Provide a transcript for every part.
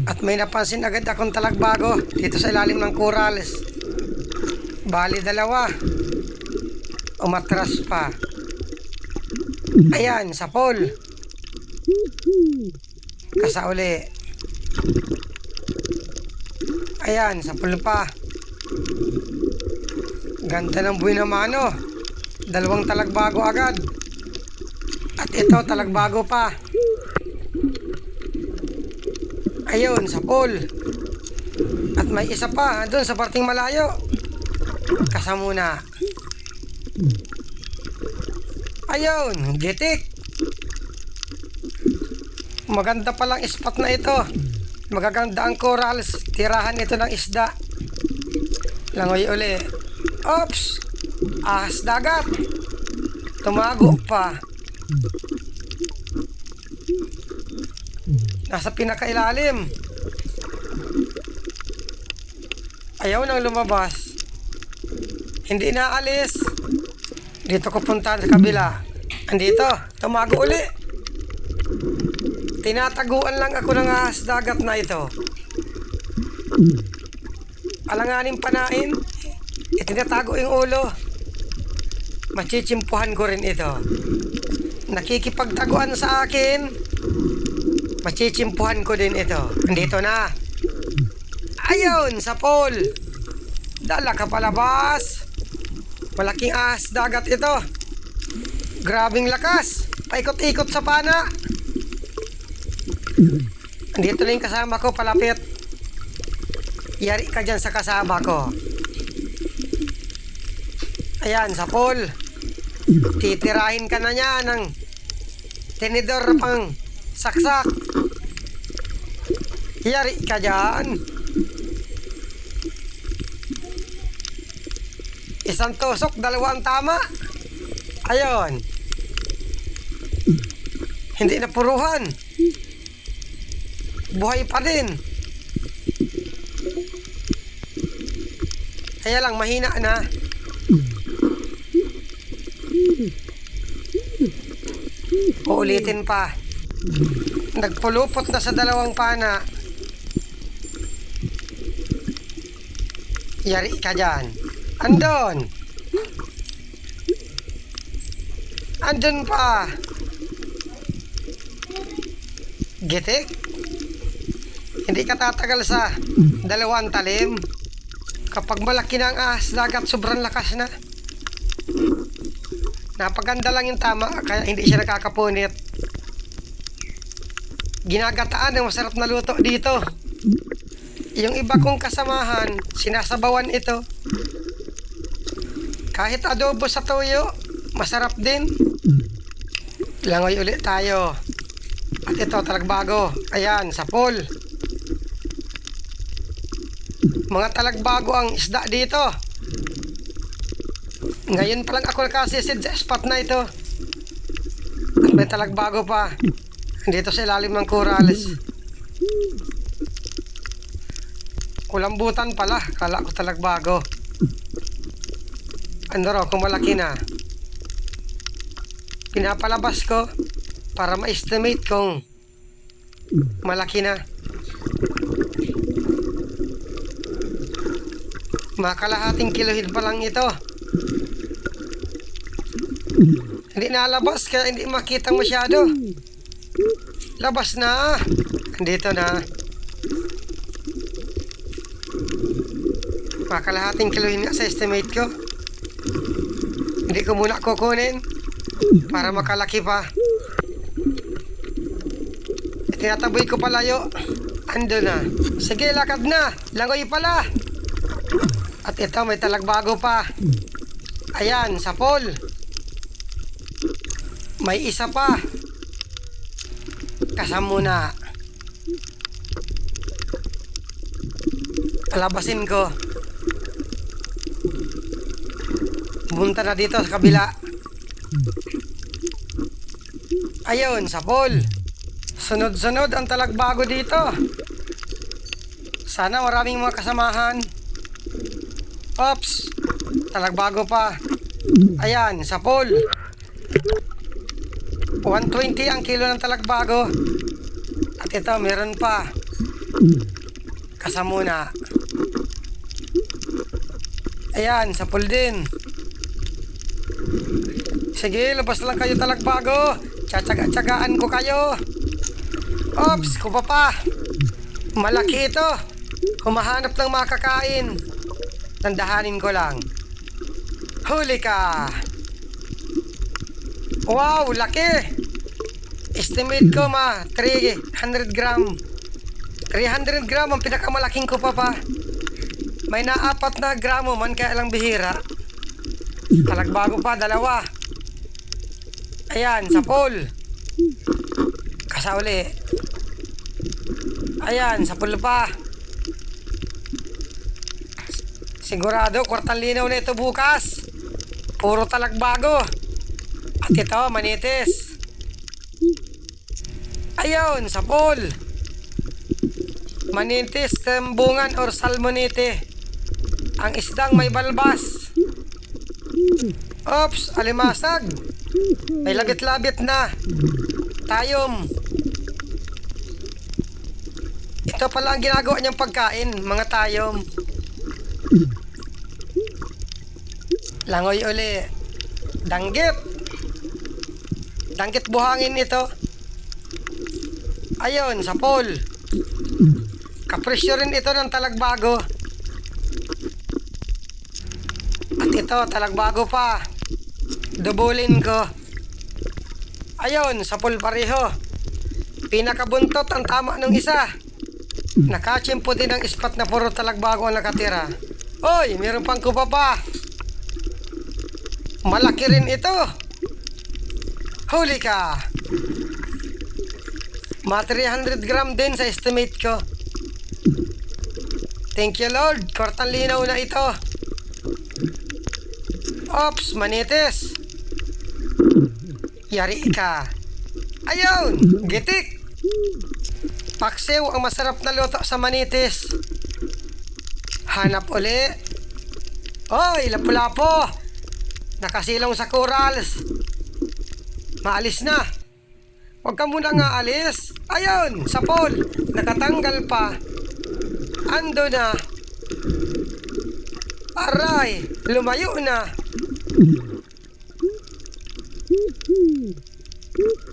At may napansin agad akong talagbago dito sa ilalim ng corals. Bali dalawa. Umatras pa. Ayan, sa pool. Kasauli. Ayan, sa pool pa. Ganda ng buhay naman, oh. Dalawang talagbago agad. At ito, talagbago pa. Ayun, sa pool. At may isa pa, doon sa parting malayo. Kasamuna. Ayun, gitik. Maganda palang spot na ito. Magaganda ang corals. Tirahan ito ng isda. Langoy uli. Oops! Ahas dagat. Tumago pa. Nasa pinakailalim. Ayaw nang lumabas. Hindi naalis. Dito ko puntahan sa kabila. Andito, tumago uli. Tinataguan lang ako ng ahas dagat na ito. Alanganin panain. Itinatago yung ulo. Machichimpuhan ko rin ito. Nakikipagtaguan sa akin. Machichimpuhan ko din ito. Andito na. Ayun, sa pool. Dala ka palabas. Malaking ahas dagat ito. Grabing lakas. Paikot-ikot sa pana. Andito na yung kasama ko, palapit. Yari ka dyan sa kasama ko. Ayan, sa pool. Titirahin ka na niya ng tinidor pang saksak. Yari ka dyan. Isang tusok, dalawang tama. Ayun. Hindi na puruhan. Buhay pa din. Kaya lang, mahina na. Uulitin pa. Nagpulupot na sa dalawang pana. Yari ka dyan. Andon. Andon pa. Gitik. Hindi ka tatagal sa dalawang talim. Kapag malaki na ang ahas dagat, sobrang lakas na. Napaganda lang yung tama, kaya hindi siya nakakapunit. Ginagataan ng masarap na luto dito. Yung iba kong kasamahan, sinasabawan ito. Kahit adobo sa toyo, masarap din. Langoy ulit tayo. At ito, talagbago. Ayan, sa pool. Mga talagbago ang isda dito. Ngayon pa lang ako nakasisid sa spot na ito. At may talagbago pa. Dito sa ilalim ng corals. Kulambutan pala. Kala ko talagbago. Ano raw kung malaki na. Pinapalabas ko para ma-estimate kung malaki na. Makalahating kilohin pa lang ito. Hindi nalabas kaya hindi makita masyado. Labas na. Dito na. Makalahating kilohin nga sa estimate ko. Hindi ko muna kukunin para makalaki pa. Tinataboy ko palayo. Ando na. Sige, lakad na. Langoy pala. At ito, may talagbago pa. Ayan, sa pool. May isa pa. Kasamuna. Labasin ko. Punta na dito sa kabila. Ayun, sa pool. Sunod-sunod ang talagbago dito. Sana maraming mga kasamahan. Oops, talagbago pa. Ayan, sa pool. 120 ang kilo ng talagbago. At ito, meron pa. Kasa muna. Ayan, sa pool din. Sige, labas lang kayo talagbago. Tsatsaga-tsagaan ko kayo. Ops, kupa pa. Malaki ito. Humahanap ng makakain. Tandahanin ko lang. Huli ka. Wow, laki. Estimate ko 300 gram. 300 gram ang pinakamalaking kupa pa. May na-4 na gramo man kaya lang bihira. Talagbago pa, 2. Ayan, sa pool. Kasauli. Ayan, sa pool pa. Sigurado, kwartang linaw na ito bukas. Puro talagbago. At ito, manitis. Ayun, sa pool. Manitis, tembungan or salmonite. Ang isdang may balbas. Ops, alimasag. May labit-labit na. Tayom. Ito pala ang ginagawa niyang pagkain, mga tayom. Langoy uli. Danggit. Danggit buhangin ito. Ayun, sa pool. Kapresyo rin ito ng talagbago. At ito, talagbago pa. Dubulin ko. Ayun, sa pool pareho. Pinakabuntot ang tama ng isa. Nakachimpo din ang ispat na puro talagbago ang nakatira. Hoy, meron pang kupa pa. Malaki rin ito. Huli ka. 300 gram din sa estimate ko. Thank you Lord, kwartang linaw na ito. Ops, manitis. Yari ka. Ayun, gitik. Paksiw ang masarap na luto sa manitis. Hanap uli. Oy, lapu-lapo. Nakasilong sa corals. Maalis na. Huwag ka muna nga alis. Ayun, sa pool. Nakatanggal pa. Ando na. Aray, lumayo na.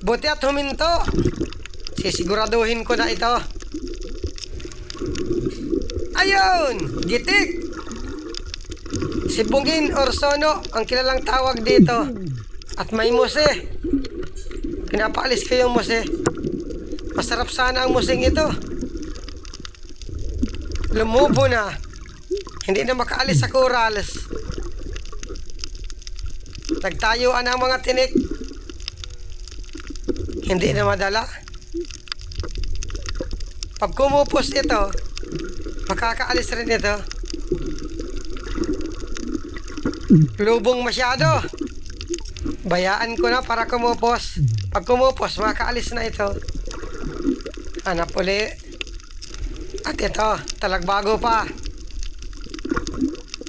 Buti at huminto. Sisiguraduhin ko na ito. Ayun, gitik. Sibungin or sono ang kilalang tawag dito. At may muse. Pinapaalis ko yung muse. Masarap sana ang museng ito. Lumubo na. Hindi na makaalis sa corals. Nagtayuan ang mga tinik. Hindi na madala. Pag kumupos ito, makakaalis rin ito. Lubong masyado. Bayaan ko na para kumupos. Pag kumupos, makakaalis na ito. Hanap uli. At ito, talagbago pa.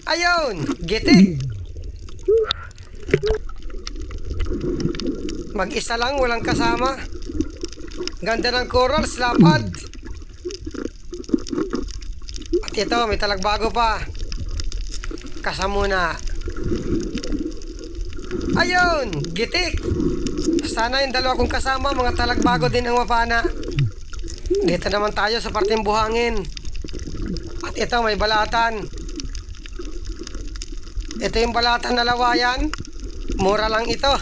Ayun, gitik. Mag-isa lang, walang kasama. Ganda ng corals, lapad. At ito, may talagbago pa. Kasa muna. Ayun, gitik. Sana yung 2 kong kasama, mga talagbago din ang mapana. Dito naman tayo sa parteng buhangin. At ito, may balatan. Ito yung balatan na lawayan. Mura lang ito.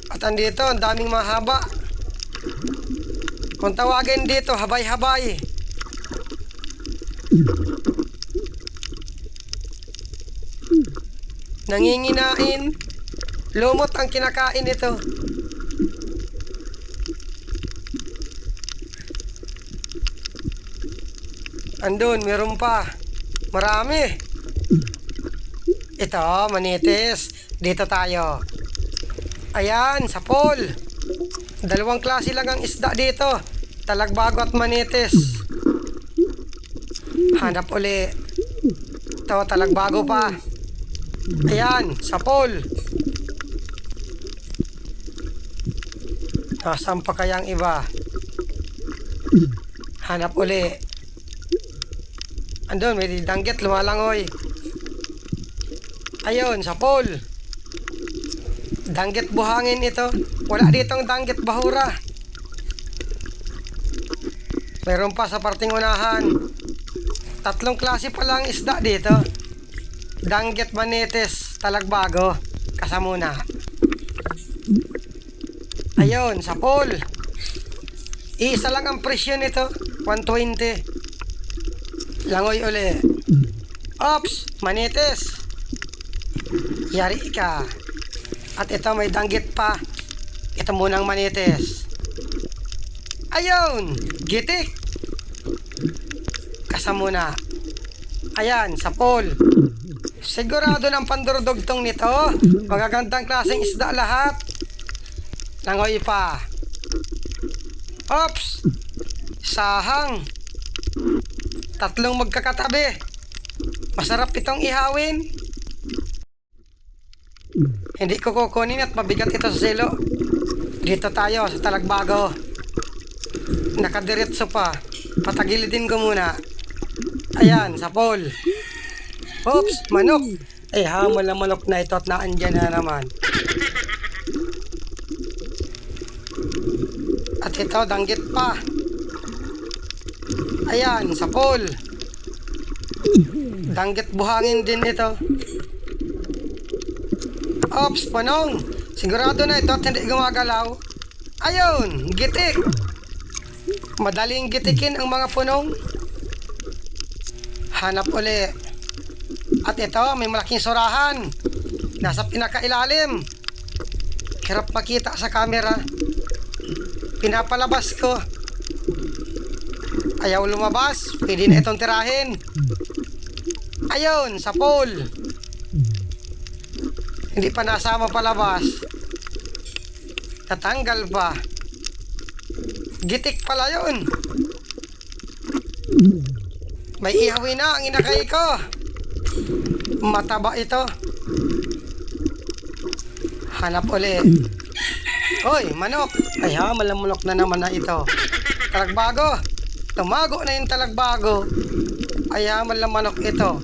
At andito, ang daming mahaba. Kung tawagin dito, habay-habay. Nanginginain. Lumot ang kinakain ito. Andun, meron pa. Marami. Ito, manitis. Dito tayo. Ayan, sa pool. 2 klase lang ang isda dito. Talagbago at manitis. Hanap uli. Ito, talagbago pa. Ayan, sa pool. Nasaan pa kaya ang iba? Hanap uli. Andun, may danggit lumalangoy. Ayun, sa pool. Danggit buhangin ito. Wala ditong danggit bahura. Meron pa sa parting unahan. 3 klase pa lang isda dito. Danggit, manitis, talagbago, kasamuna. Ayun, sa pool. Isa lang ang presyo nito, 120. Langoy uli. Ops, manitis. Yari ka. At ito may danggit pa. Ito munang manitis. Ayun, gitik. Kasamuna. Ayan, sa pool. Sigurado ng pandurdugtong nito. Magagandang klaseng isda lahat. Langoy pa. Ops! Sahang. 3 magkakatabi. Masarap itong ihawin. Hindi ko kukunin at mabigat ito sa silo. Dito tayo sa talagbago. Nakadiretso pa. Patagilidin ko muna. Ayan, sa pool. Oops, manok. Eh, hamon na manok na ito at naandyan na naman. At ito, danggit pa. Ayan, sa pool. Danggit buhangin din ito. Ops, panong. Sigurado na ito at hindi gumagalaw. Ayun, gitik. Madaling gitikin ang mga punong. Hanap uli. At ito, may malaking surahan. Nasa pinakailalim. Hirap makita sa camera. Pinapalabas ko. Ayaw lumabas. Pwede na itong tirahin. Ayun, sa pool. Hindi pa nasama palabas. Tatanggal pa. Gitik pala yun. May ihawin na ang inakay ko. Mataba ito. Hanap uli. Hoy, manok. Ay ha, malamunok na naman na ito. Talagbago. Tumago na yung talagbago. Ay ha, malamanok ito.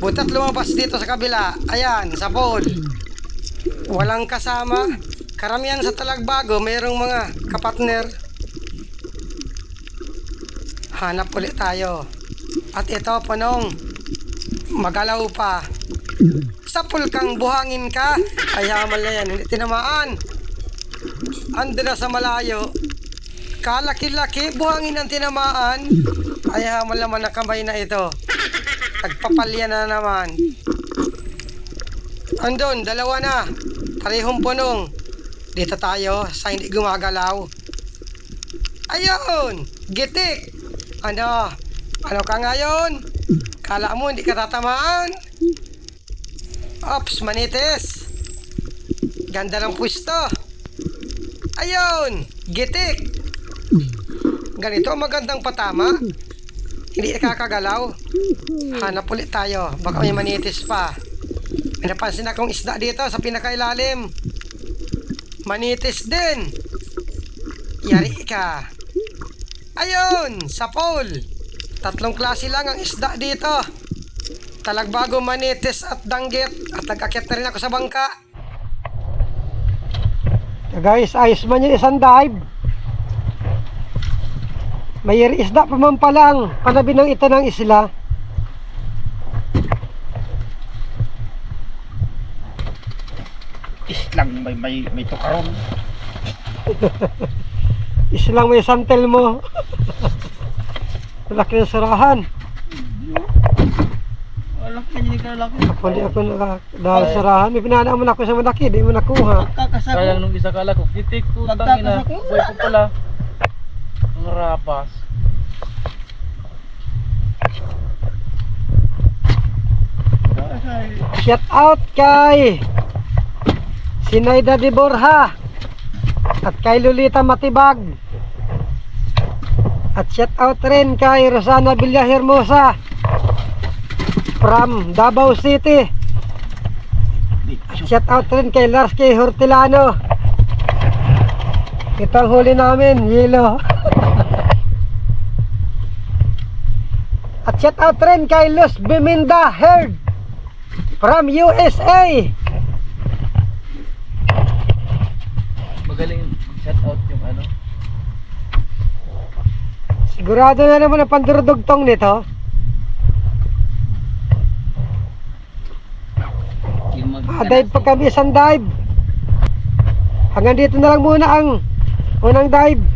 Butat lumabas dito sa kabila. Ayan, sa pool. Walang kasama. Karamihan sa talagbago, mayroong mga kapatner. Hanap ulit tayo. At ito, punong. Magalaw pa. Sa pool kang buhangin ka. Ay hamal na yan, hindi tinamaan. Ando na sa malayo. Kalaki-laki, buhangin ang tinamaan. Ay hamal naman na kamay na ito. Nagpapalya na naman. Andun, 2 na. Parehong punong. Dito tayo sa hindi gumagalaw. Ayun! Gitik! Ano? Ano ka ngayon? Kala mo hindi ka tatamaan? Ops, manitis. Ganda ng pwesto. Ayun! Gitik! Ganito magandang patama. Hindi nakakagalaw. Hanap ulit tayo. Baka may manitis pa. May napansin akong isda dito sa pinakailalim. Manitis din. Yari ka. Ayun, sa pool. 3 klase lang ang isda dito. Talagbago, manitis at danggit. At nag-akyat na rin ako sa bangka. Guys, ayos man yung isang dive. May isda pa man palang panabi ng ito ng isla. Islang may tukaron. Islang may santel mo. Laki ng sarahan. Wala ka niya nilalaki. Kapag di ako dahil sarahan, may pinanaman ako sa malaki, di mo nakuha. Kakasako. Kaya nung isa kala ko, gitik ko, tangina. Buhay ko pala. Ang rapas. Shout out kay Sinaida de Borja at kay Lolita Matibag. At shout out rin kay Rosana Villahermosa from Davao City. At shout out rin kay Lars K. Hortilano. Ito ang huli namin, yelo. At shout out rin kay Luz Biminda Herd from USA. Magaling shout out yung ano. Sigurado na naman ang pandurudugtong nito. Yung Dive pa kami, isang dive. Hanggang dito na lang muna ang unang dive.